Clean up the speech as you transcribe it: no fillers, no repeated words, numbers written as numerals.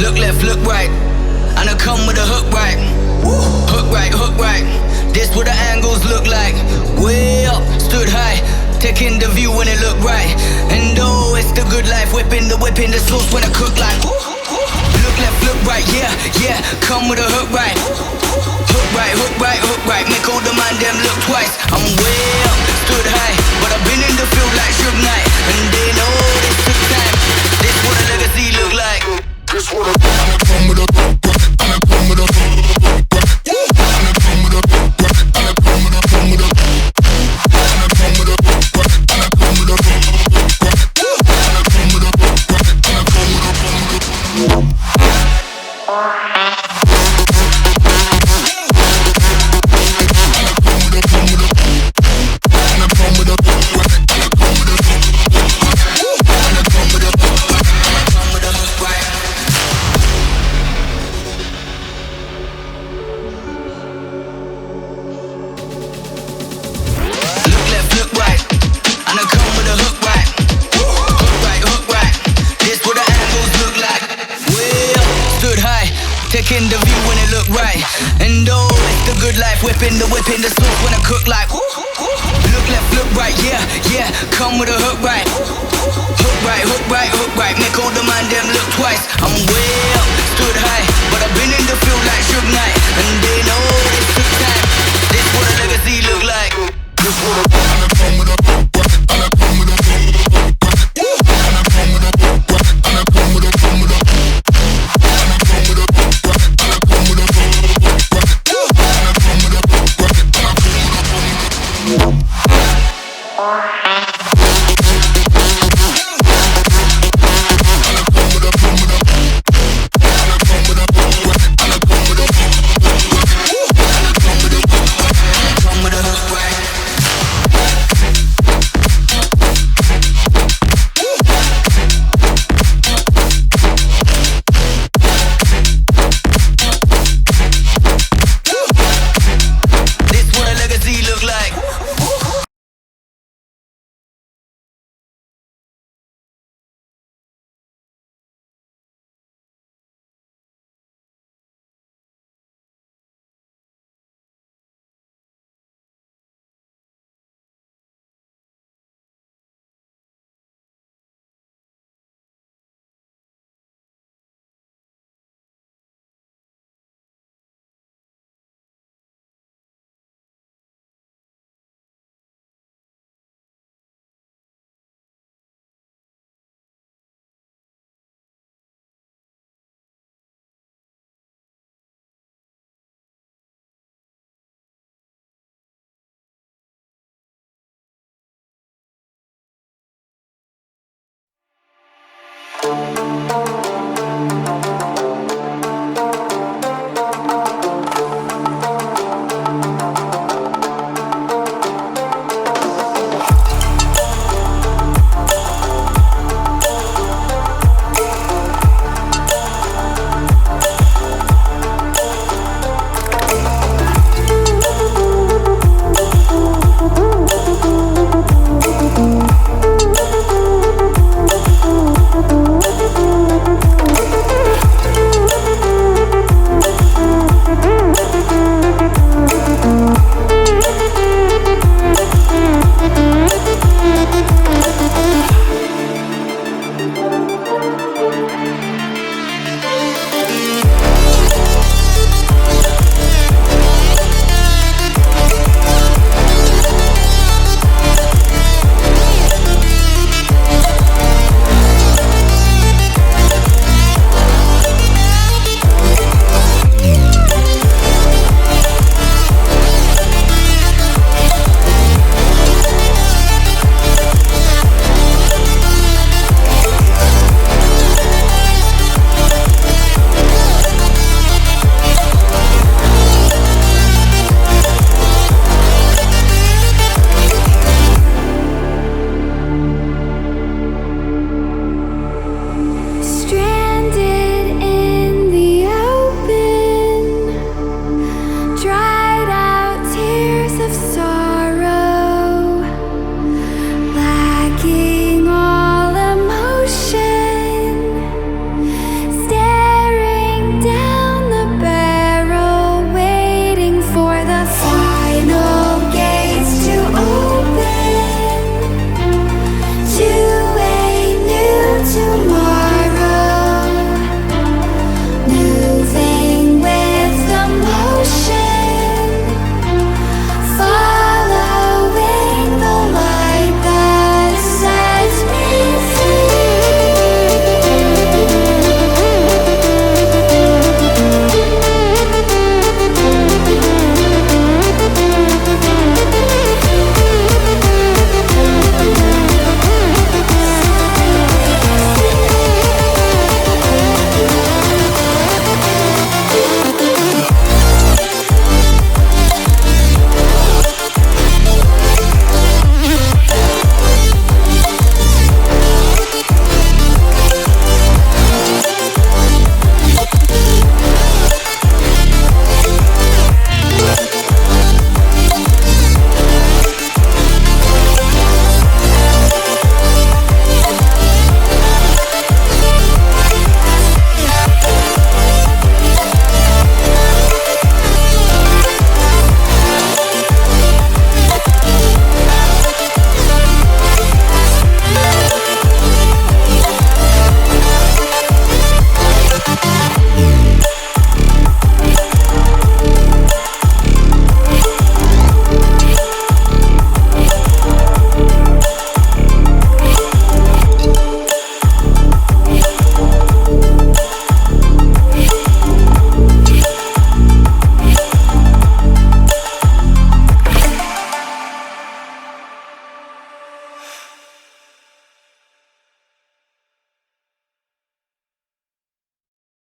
Look left, look right, and I come with a hook right. Hook right, hook right. This what the angles look like. Way up, stood high, taking the view when it look right. And oh, it's the good life, whipping the sauce when I cook like. Look left, look right, yeah, yeah. Come with a hook right. Hook right, hook right, hook right. Make all the man them look twice. I'm way up, stood high, but I've been in the field like Suge Knight. And they know this took time. This what a legacy look like. This what a come with a come with a taking the view when it look right. And oh, it's the good life, whipping the sauce when I cook like. Look left, look right, yeah, yeah. Come with a hook right. Hook right, hook right, hook right. Make all the man them look twice. I'm way up, stood high, but I've been in the field like Suge Knight. And they know this took time. This what a legacy look like. This what a